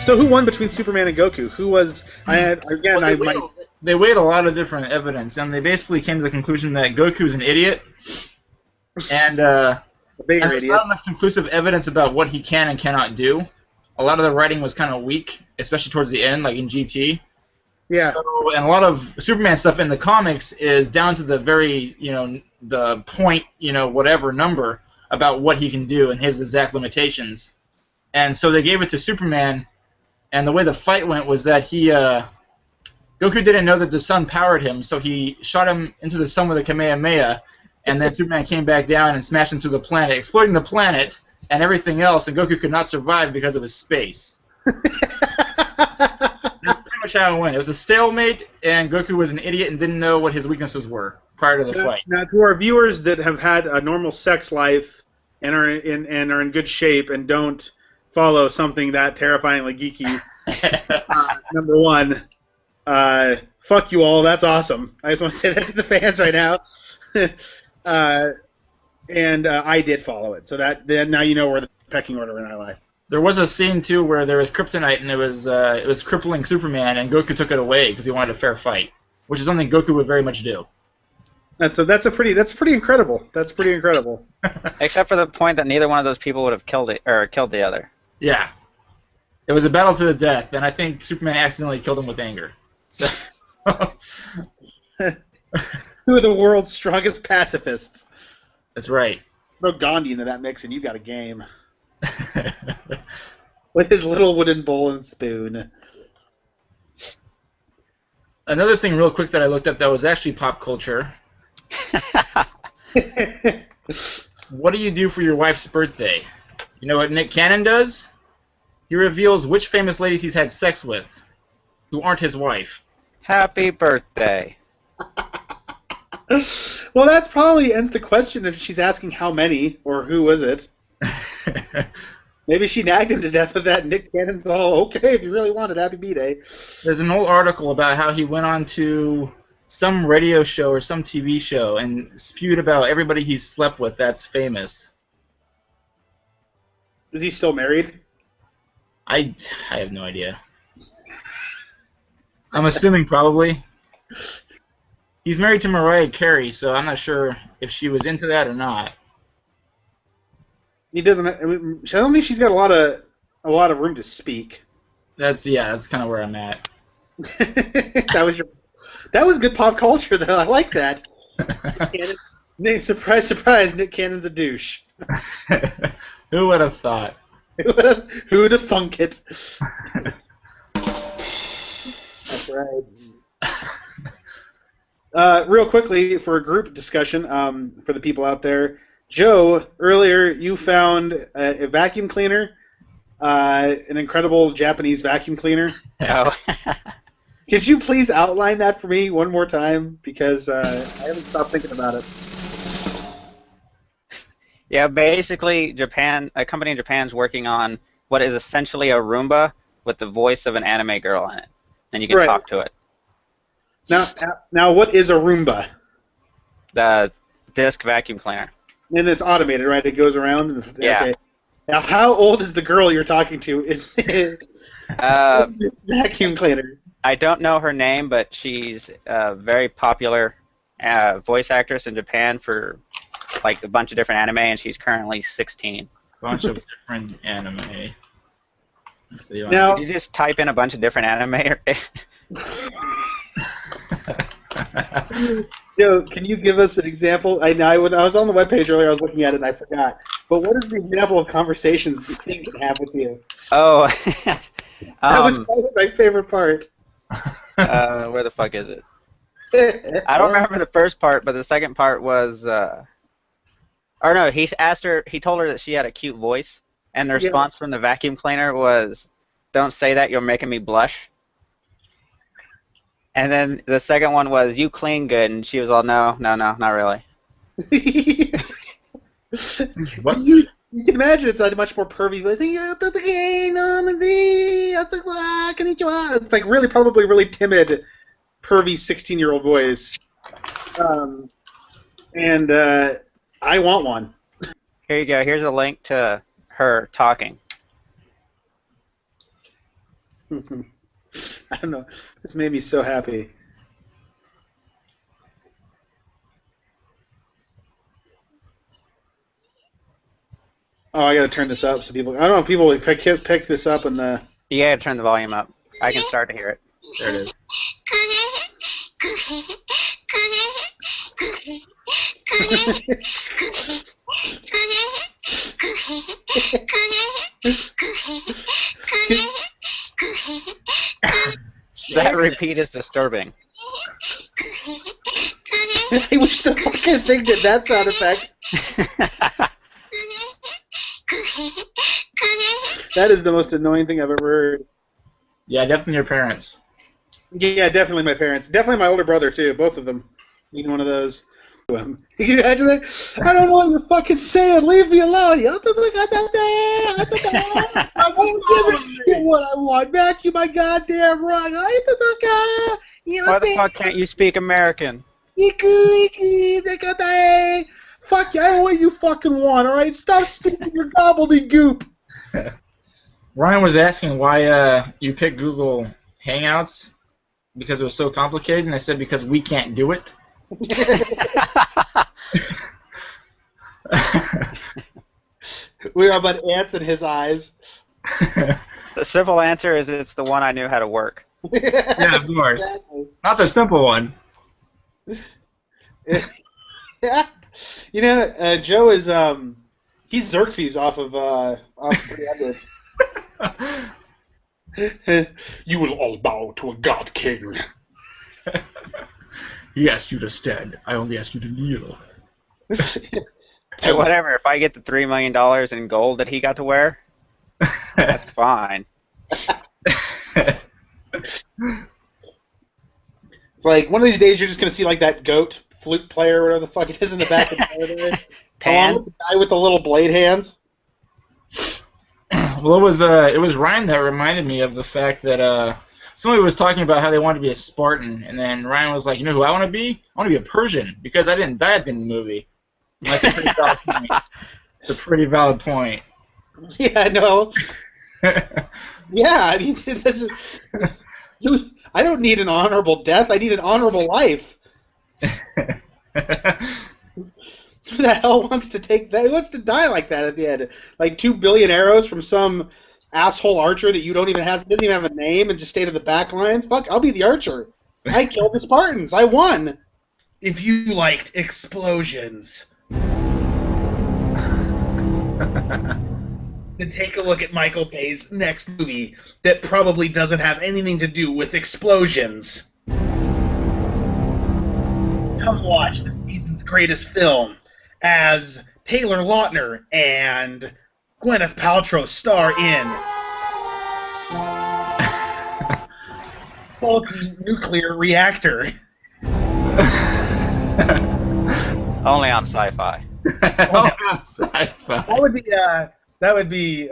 So who won between Superman and Goku? Who was? They weighed a lot of different evidence, and they basically came to the conclusion that Goku's an idiot, and there's not enough conclusive evidence about what he can and cannot do. A lot of the writing was kind of weak, especially towards the end, like in GT. Yeah. So, and a lot of Superman stuff in the comics is down to the very, the point, whatever number about what he can do and his exact limitations. And so they gave it to Superman, and the way the fight went was that Goku didn't know that the sun powered him, so he shot him into the sun with a Kamehameha, and then Superman came back down and smashed him through the planet, exploding the planet and everything else, and Goku could not survive because of his space. That's pretty much how it went. It was a stalemate, and Goku was an idiot and didn't know what his weaknesses were prior to the fight. Now, to our viewers that have had a normal sex life and are in good shape and don't follow something that terrifyingly geeky, number one, fuck you all. That's awesome. I just want to say that to the fans right now. And I did follow it, so then now you know where the pecking order and I lie. There was a scene too where there was kryptonite and it was crippling Superman, and Goku took it away because he wanted a fair fight, which is something Goku would very much do. That's pretty incredible. That's pretty incredible. Except for the point that neither one of those people would have killed the other. Yeah, it was a battle to the death, and I think Superman accidentally killed him with anger. So. Who are the world's strongest pacifists? That's right. Throw Gandhi into that mix, and you got a game. With his little wooden bowl and spoon. Another thing real quick that I looked up that was actually pop culture. What do you do for your wife's birthday? You know what Nick Cannon does? He reveals which famous ladies he's had sex with who aren't his wife. Happy birthday. Well, that probably ends the question if she's asking how many or who was it. Maybe she nagged him to death with that. Nick Cannon's all, okay, if you really want it, happy B-Day. There's an old article about how he went on to some radio show or some TV show and spewed about everybody he slept with that's famous. Is he still married? I have no idea. I'm assuming probably. He's married to Mariah Carey, so I'm not sure if she was into that or not. He doesn't. I don't think she's got a lot of room to speak. That's kind of where I'm at. That was good pop culture, though. I like that. Nick, surprise, surprise! Nick Cannon's a douche. Who would have thought? Who would have thunk it? That's right. Real quickly, for a group discussion, for the people out there, Joe, earlier you found a vacuum cleaner, an incredible Japanese vacuum cleaner. Oh. Could you please outline that for me one more time? Because I haven't stopped thinking about it. Yeah, basically, a company in Japan is working on what is essentially a Roomba with the voice of an anime girl in it, and you can talk to it. Now, what is a Roomba? The disc vacuum cleaner. And it's automated, right? It goes around. Yeah. Okay. Now, how old is the girl you're talking to in the vacuum cleaner? I don't know her name, but she's a very popular voice actress in Japan for like a bunch of different anime, and she's currently 16. Bunch of different anime. Now, did you just type in a bunch of different anime? Joe, can you give us an example? When I was on the webpage earlier, I was looking at it and I forgot. But what is the example of conversations this thing can have with you? Oh, that was probably my favorite part. Where the fuck is it? I don't remember the first part, but the second part was, or no, he told her that she had a cute voice, and the response from the vacuum cleaner was, "Don't say that, you're making me blush." And then the second one was, "You clean good," and she was all, no, not really. What? You can imagine it's a much more pervy voice. It's like probably really timid, pervy 16-year-old voice. And I want one. Here you go. Here's a link to her talking. I don't know. This made me so happy. Oh, I gotta turn this up so people. I don't know if people pick this up in the. You gotta turn the volume up. I can start to hear it. There it is. That repeat is disturbing. I wish the fucking thing did that sound effect. That is the most annoying thing I've ever heard. Yeah, definitely your parents. Yeah, definitely my parents. Definitely my older brother, too. Both of them. Need one of those. Can you imagine that? I don't know what you're fucking saying. Leave me alone. I won't give a shit what I want. Vacuum my goddamn rug. Why the fuck can't you speak American? Fuck you. I don't know what you fucking want, alright? Stop speaking your gobbledygook. Ryan was asking why you picked Google Hangouts because it was so complicated, and I said because we can't do it. We are but ants in his eyes. The simple answer is it's the one I knew how to work. Yeah, of course. Exactly. Not the simple one. Yeah. You know, Joe is he's Xerxes off 300. You will all bow to a god king. He asked you to stand. I only ask you to kneel. Hey, whatever. If I get the $3 million in gold that he got to wear, that's fine. It's like one of these days you're just gonna see like that goat flute player or whatever the fuck it is in the back of the Pan? Along with the guy with the little blade hands. Well, it was Ryan that reminded me of the fact that somebody was talking about how they wanted to be a Spartan, and then Ryan was like, you know who I want to be? I want to be a Persian, because I didn't die at the end of the movie. And that's a pretty valid point. It's a pretty valid point. Yeah, no. Yeah, I mean, it doesn't. I don't need an honorable death. I need an honorable life. Who the hell wants to take that? Who wants to die like that at the end? Like 2 billion arrows from some asshole archer that you doesn't even have a name and just stayed in the back lines? Fuck, I'll be the archer. I killed the Spartans. I won. If you liked explosions, then take a look at Michael Bay's next movie that probably doesn't have anything to do with explosions. Come watch this season's greatest film as Taylor Lautner and Gwyneth Paltrow star in Faulty Nuclear Reactor. Only on Sci-Fi. Only on Sci-Fi. That would be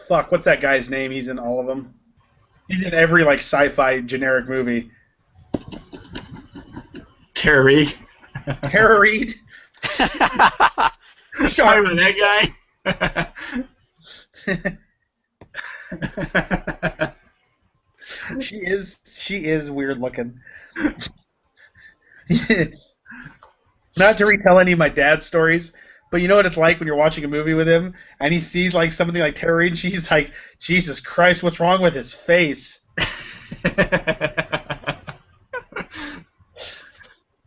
fuck, what's that guy's name? He's in all of them. He's in every like sci-fi generic movie. Tara Reid. Tara Reid. Sorry about that guy. She is weird looking. Not to retell any of my dad's stories, but you know what it's like when you're watching a movie with him and he sees like something like Tara Reid and she's like, Jesus Christ, what's wrong with his face?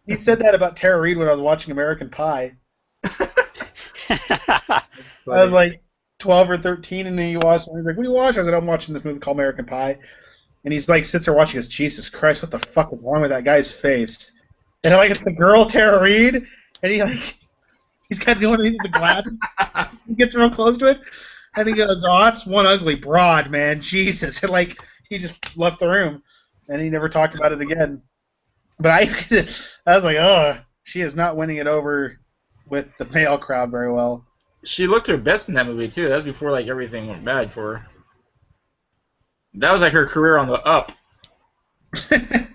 He said that about Tara Reid when I was watching American Pie. I was like 12 or 13, and then he watched. And he's like, "What do you watch?" I said, "I'm watching this movie called American Pie." And he's like, sits there watching. Goes, "Jesus Christ, what the fuck is wrong with that guy's face?" And I'm like, "It's the girl Tara Reid," and he's got the one with the glasses. He gets real close to it, and he goes, "Oh, that's one ugly broad, man. Jesus!" And like he just left the room, and he never talked about it again. But I was like, "Oh, she is not winning it over with the male crowd very well." She looked her best in that movie too. That was before like everything went bad for her. That was like her career on the up. She came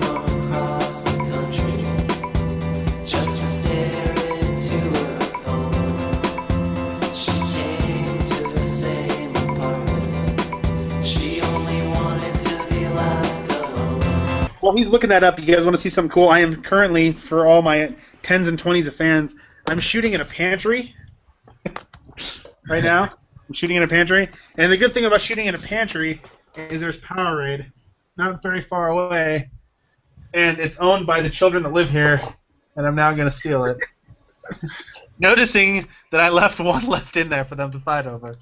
from across the country just to stare into her phone. She came to the same apartment while he's looking that up, you guys want to see something cool? I am currently, for all my 10s and 20s of fans, I'm shooting in a pantry right now. I'm shooting in a pantry. And the good thing about shooting in a pantry is there's Powerade not very far away, and it's owned by the children that live here, and I'm now going to steal it. Noticing that I left one left in there for them to fight over.